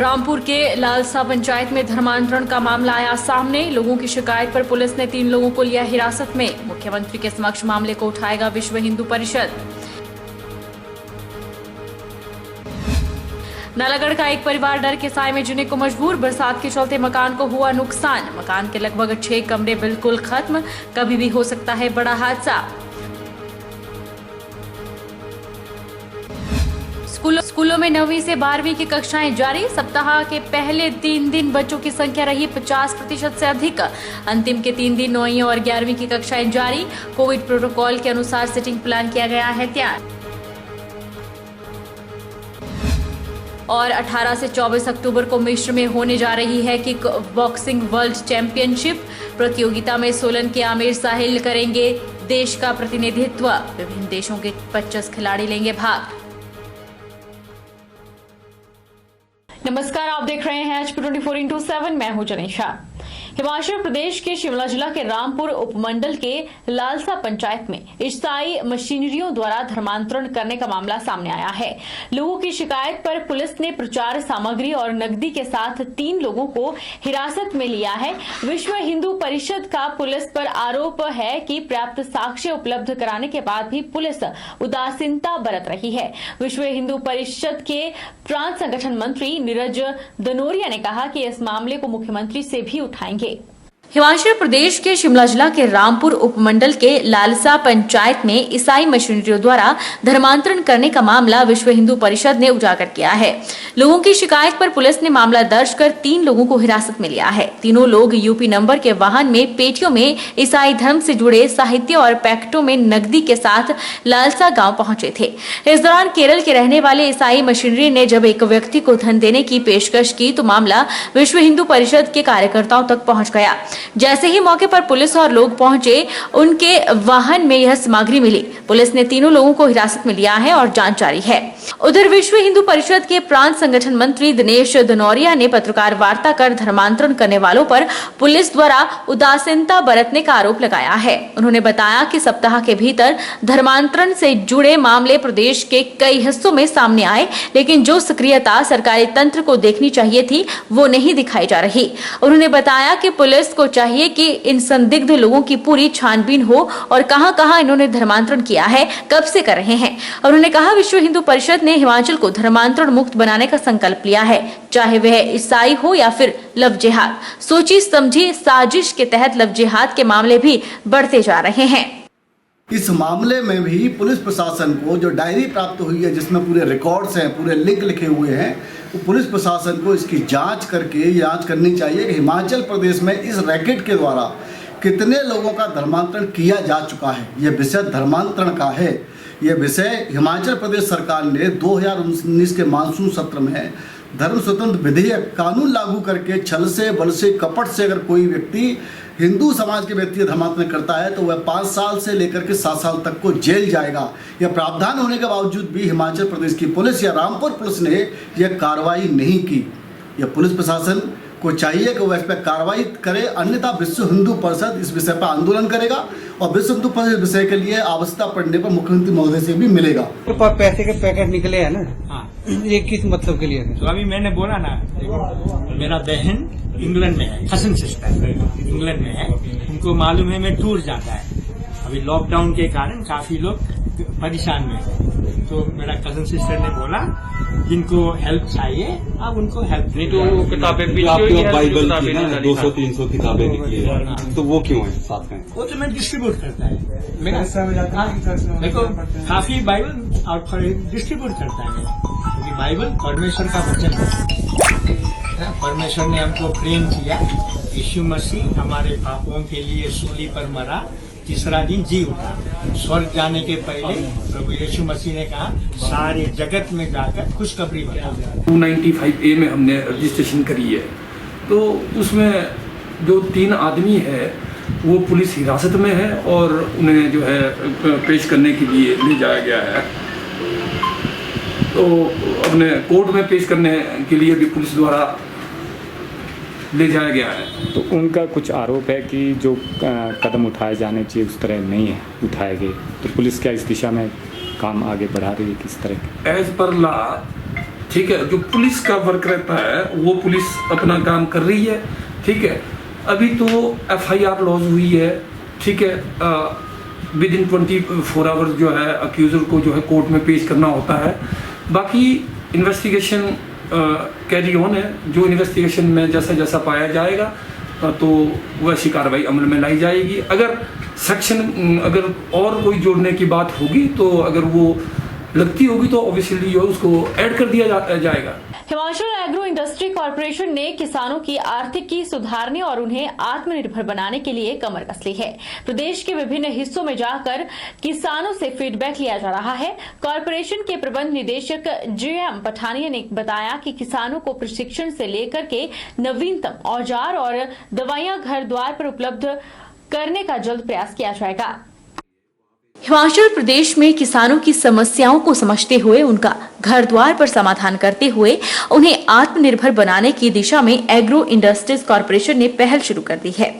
रामपुर के लालसा पंचायत में धर्मांतरण का मामला आया सामने। लोगों की शिकायत पर पुलिस ने 3 लोगों को लिया हिरासत में। मुख्यमंत्री के समक्ष मामले को उठाएगा विश्व हिंदू परिषद। नालागढ़ का एक परिवार डर के साए में जीने को मजबूर। बरसात के चलते मकान को हुआ नुकसान। मकान के लगभग 6 कमरे बिल्कुल खत्म। कभी भी हो सकता है बड़ा हादसा। स्कूलों में 9वीं से 12वीं की कक्षाएं जारी। सप्ताह के पहले 3 दिन बच्चों की संख्या रही 50% से अधिक। अंतिम के 3 दिन 9वीं और 11वीं की कक्षाएं जारी। कोविड प्रोटोकॉल के अनुसार सिटिंग प्लान किया गया है तैयार। और 18 से 24 अक्टूबर को मिस्र में होने जा रही है किक बॉक्सिंग वर्ल्ड चैंपियनशिप। प्रतियोगिता में सोलन के आमिर साहिल करेंगे देश का प्रतिनिधित्व। विभिन्न देशों के 25 खिलाड़ी लेंगे भाग। नमस्कार, आप देख रहे हैं HP 24x7। मैं हूं जनीशा। हिमाचल प्रदेश के शिमला जिला के रामपुर उपमंडल के लालसा पंचायत में ईसाई मशीनरियों द्वारा धर्मांतरण करने का मामला सामने आया है। लोगों की शिकायत पर पुलिस ने प्रचार सामग्री और नकदी के साथ 3 लोगों को हिरासत में लिया है। विश्व हिंदू परिषद का पुलिस पर आरोप है कि पर्याप्त साक्ष्य उपलब्ध कराने के बाद भी पुलिस उदासीनता बरत रही है। विश्व हिंदू परिषद के प्रांत संगठन मंत्री नीरज दनोरिया ने कहा कि इस मामले को मुख्यमंत्री से भी उठाएंगे। हिमाचल प्रदेश के शिमला जिला के रामपुर उपमंडल के लालसा पंचायत में ईसाई मशीनरियों द्वारा धर्मांतरण करने का मामला विश्व हिंदू परिषद ने उजागर किया है। लोगों की शिकायत पर पुलिस ने मामला दर्ज कर 3 लोगों को हिरासत में लिया है। तीनों लोग यूपी नंबर के वाहन में पेटियों में ईसाई धर्म से जुड़े साहित्य और पैकेटों में नकदी के साथ लालसा गांव पहुंचे थे। इस दौरान केरल के रहने वाले ईसाई मशीनरी ने जब एक व्यक्ति को धन देने की पेशकश की तो मामला विश्व हिंदू परिषद के कार्यकर्ताओं तक पहुंच गया। जैसे ही मौके पर पुलिस और लोग पहुंचे, उनके वाहन में यह सामग्री मिली। पुलिस ने तीनों लोगों को हिरासत में लिया है और जांच जारी है। उधर विश्व हिंदू परिषद के प्रांत संगठन मंत्री दिनेश दनोरिया ने पत्रकार वार्ता कर धर्मांतरण करने वालों पर पुलिस द्वारा उदासीनता बरतने का आरोप लगाया है। उन्होंने बताया कि सप्ताह के भीतर धर्मांतरण से जुड़े मामले प्रदेश के कई हिस्सों में सामने आए, लेकिन जो सक्रियता सरकारी तंत्र को देखनी चाहिए थी वो नहीं दिखाई जा रही। उन्होंने बताया कि पुलिस को चाहिए कि इन संदिग्ध लोगों की पूरी छानबीन हो और कहां-कहां इन्होंने धर्मांतरण किया है, कब से कर रहे हैं। उन्होंने कहा विश्व हिंदू परिषद ने हिमाचल को धर्मांतरण मुक्त बनाने का संकल्प लिया है, चाहे वह ईसाई हो या फिर लव जिहाद। सोची समझी साजिश के तहत लव जिहाद के मामले भी बढ़ते जा रहे हैं। इस मामले में भी पुलिस प्रशासन को जो डायरी प्राप्त हुई है जिसमें पूरे रिकॉर्ड्स हैं, पूरे लिंक लिखे हुए हैं, तो पुलिस प्रशासन को इसकी जांच करनी चाहिए कि हिमाचल प्रदेश में इस रैकेट के द्वारा कितने लोगों का धर्मांतरण किया जा चुका है। यह विषय धर्मांतरण का है। यह विषय हिमाचल प्रदेश सरकार ने 2019 के मानसून सत्र में धर्म स्वतंत्र विधेयक कानून लागू करके छल से, बल से, कपट से अगर कोई व्यक्ति हिंदू समाज के व्यक्ति धर्मांतरण करता है तो वह 5 साल से लेकर के 7 साल तक को जेल जाएगा। यह प्रावधान होने के बावजूद भी हिमाचल प्रदेश की पुलिस या रामपुर पुलिस ने यह कार्रवाई नहीं की। यह पुलिस प्रशासन को चाहिए कि वह इस पर कार्रवाई करे, अन्यथा विश्व हिंदू परिषद इस विषय पर आंदोलन करेगा और विश्व हिंदू परिषद विषय के लिए आवश्यकता पड़ने पर मुख्यमंत्री महोदय से भी मिलेगा। तो पैसे के पैकेट निकले हैं ना, हाँ, ये किस मतलब के लिए? तो अभी मैंने बोला ना, मेरा बहन इंग्लैंड में है, कजन सिस्टर इंग्लैंड में है, उनको मालूम है मैं टूर जाता है। अभी लॉकडाउन के कारण काफी लोग परेशान में है, तो मेरा कजन सिस्टर ने बोला जिनको हेल्प चाहिए आप उनको हेल्प। नहीं तो वो किताबें भी बाइबल की ना 200-300 किताबें निकली है, तो वो क्यों है साथ में? वो तो मैं डिस्ट्रीब्यूट करता है मेरा देखो, काफी बाइबल और डिस्ट्रीब्यूट करता है क्योंकि बाइबल परमेश्वर का वचन है। परमेश्वर ने हमको प्रेम किया, यीशु मसीह हमारे पापों के लिए सूली पर मरा, तीसरा दिन जी उठा। स्वर्ग जाने के पहले प्रभु यीशु मसीह ने कहा सारे जगत में जाकर खुशखबरी बताओ। 295A में हमने रजिस्ट्रेशन करी है, तो उसमें जो 3 आदमी है वो पुलिस हिरासत में है और उन्हें जो है पेश करने के लिए ले जाया गया है। तो अपने कोर्ट में पेश करने के लिए भी पुलिस द्वारा ले जाया गया है। तो उनका कुछ आरोप है कि जो कदम उठाए जाने चाहिए उस तरह नहीं है उठाए गए, तो पुलिस क्या इस दिशा में काम आगे बढ़ा रही है किस तरह? एज पर लॉ ठीक है, जो पुलिस का वर्क रहता है वो पुलिस अपना काम कर रही है। ठीक है, अभी तो FIR लॉन्च हुई है। ठीक है, विद इन 24 आवर्स जो है अक्यूजर को जो है कोर्ट में पेश करना होता है। बाकी इन्वेस्टिगेशन कैरी ऑन है। जो इन्वेस्टिगेशन में जैसा जैसा पाया जाएगा तो वैसी कार्रवाई अमल में लाई जाएगी। अगर सेक्शन अगर और कोई जोड़ने की बात होगी तो अगर वो लगती होगी तो ऑब्वियसली जो उसको ऐड कर दिया जाएगा। हिमाचल एग्रो इंडस्ट्री कॉर्पोरेशन ने किसानों की आर्थिकी सुधारने और उन्हें आत्मनिर्भर बनाने के लिए कमर कस ली है। प्रदेश के विभिन्न हिस्सों में जाकर किसानों से फीडबैक लिया जा रहा है। कॉर्पोरेशन के प्रबंध निदेशक JM पठानिया ने बताया कि किसानों को प्रशिक्षण से लेकर के नवीनतम औजार और दवाइयां घर द्वार पर उपलब्ध करने का जल्द प्रयास किया जाएगा। हिमाचल प्रदेश में किसानों की समस्याओं को समझते हुए उनका घर द्वार पर समाधान करते हुए उन्हें आत्मनिर्भर बनाने की दिशा में एग्रो इंडस्ट्रीज कॉर्पोरेशन ने पहल शुरू कर दी है।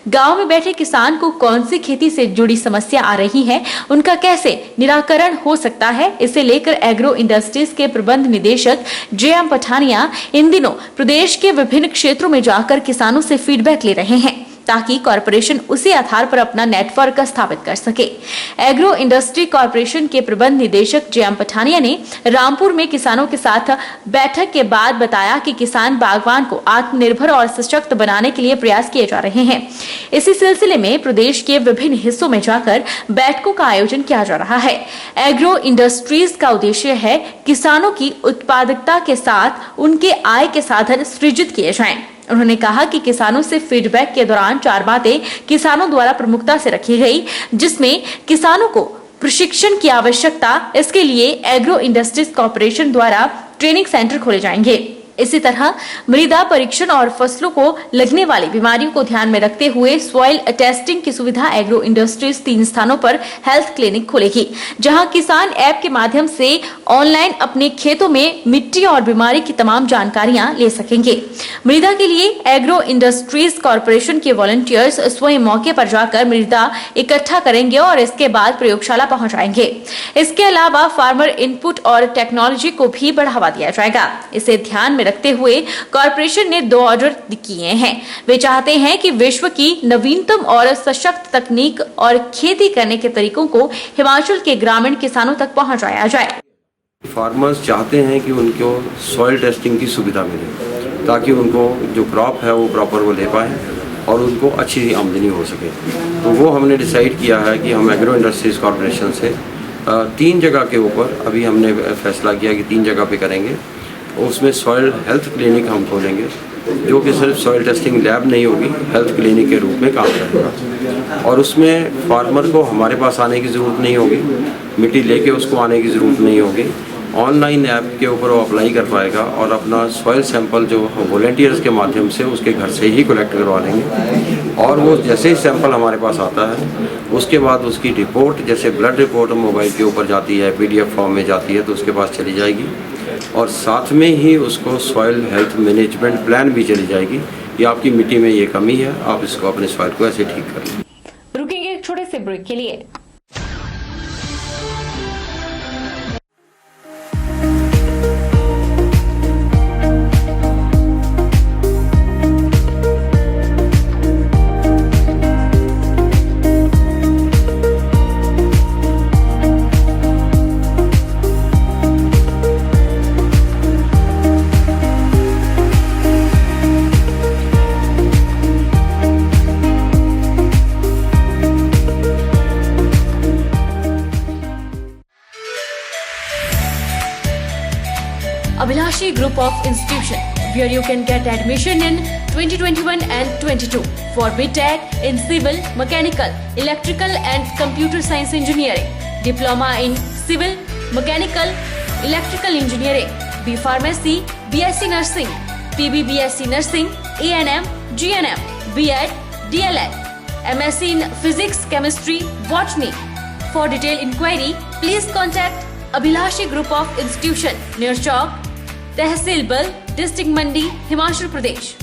गांव में बैठे किसान को कौन सी खेती से जुड़ी समस्या आ रही है, उनका कैसे निराकरण हो सकता है, इसे लेकर एग्रो इंडस्ट्रीज के प्रबंध निदेशक JM पठानिया इन दिनों प्रदेश के विभिन्न क्षेत्रों में जाकर किसानों से फीडबैक ले रहे हैं ताकि कॉर्पोरेशन उसी आधार पर अपना नेटवर्क स्थापित कर सके। एग्रो इंडस्ट्री कॉर्पोरेशन के प्रबंध निदेशक JM पठानिया ने रामपुर में किसानों के साथ बैठक के बाद बताया कि किसान बागवान को आत्मनिर्भर और सशक्त बनाने के लिए प्रयास किए जा रहे हैं। इसी सिलसिले में प्रदेश के विभिन्न हिस्सों में जाकर बैठकों का आयोजन किया जा रहा है। एग्रो इंडस्ट्रीज का उद्देश्य है किसानों की उत्पादकता के साथ उनके आय के साधन सृजित किए जाएं। उन्होंने कहा कि किसानों से फीडबैक के दौरान 4 बातें किसानों द्वारा प्रमुखता से रखी गई, जिसमें किसानों को प्रशिक्षण की आवश्यकता, इसके लिए एग्रो इंडस्ट्रीज कॉर्पोरेशन द्वारा ट्रेनिंग सेंटर खोले जाएंगे। इसी तरह मृदा परीक्षण और फसलों को लगने वाली बीमारियों को ध्यान में रखते हुए सॉइल टेस्टिंग की सुविधा एग्रो इंडस्ट्रीज 3 स्थानों पर हेल्थ क्लिनिक खोलेगी, जहां किसान ऐप के माध्यम से ऑनलाइन अपने खेतों में मिट्टी और बीमारी की तमाम जानकारियां ले सकेंगे। मृदा के लिए एग्रो इंडस्ट्रीज कॉर्पोरेशन के वॉलंटियर्स स्वयं मौके पर जाकर मृदा इकट्ठा करेंगे और इसके बाद प्रयोगशाला पहुंचाएंगे। इसके अलावा फार्मर इनपुट और टेक्नोलॉजी को भी बढ़ावा दिया जाएगा। इसे ध्यान में रखते हुए कॉर्पोरेशन ने 2 ऑर्डर किए हैं। वे चाहते हैं कि विश्व की नवीनतम और सशक्त तकनीक और खेती करने के तरीकों को हिमाचल के ग्रामीण किसानों तक पहुंचाया जाए। फार्मर्स चाहते हैं कि उनको सॉइल टेस्टिंग की सुविधा मिले ताकि उनको जो क्रॉप है वो प्रॉपर वो ले पाए और उनको अच्छी आमदनी हो सके। तो वो हमने डिसाइड किया है कि हम एग्रो इंडस्ट्रीज कॉर्पोरेशन से 3 जगह के ऊपर अभी हमने फैसला किया कि 3 जगह पे करेंगे। उसमें सॉइल हेल्थ क्लिनिक हम खोलेंगे, जो कि सिर्फ सॉइल टेस्टिंग लैब नहीं होगी, हेल्थ क्लिनिक के रूप में काम करेगा। और उसमें फार्मर को हमारे पास आने की ज़रूरत नहीं होगी, मिट्टी लेके उसको आने की ज़रूरत नहीं होगी। ऑनलाइन ऐप के ऊपर वो अप्लाई कर पाएगा और अपना सॉइल सैंपल जो वॉलंटियर्स के माध्यम से उसके घर से ही कलेक्ट करवा लेंगे। और वो जैसे ही सैंपल हमारे पास आता है उसके बाद उसकी रिपोर्ट, जैसे ब्लड रिपोर्ट मोबाइल के ऊपर जाती है, PDF फॉर्म में जाती है, तो उसके पास चली जाएगी और साथ में ही उसको सॉइल हेल्थ मैनेजमेंट प्लान भी चली जाएगी कि आपकी मिट्टी में ये कमी है, आप इसको अपने सॉइल को ऐसे ठीक कर लें। रुकेंगे एक छोटे से ब्रेक के लिए। Abhilashi Group of Institution, where you can get admission in 2021 and 22 for BTech in Civil, Mechanical, Electrical and Computer Science Engineering, Diploma in Civil, Mechanical, Electrical Engineering, B Pharmacy, BSc Nursing, PB BSc Nursing, A&M, GNM, B.Ed, DLEd, MSc in Physics, Chemistry, Botany. For detailed inquiry, please contact Abhilashi Group of Institution, near Chowk, तहसील बल, district मंडी, हिमाचल प्रदेश।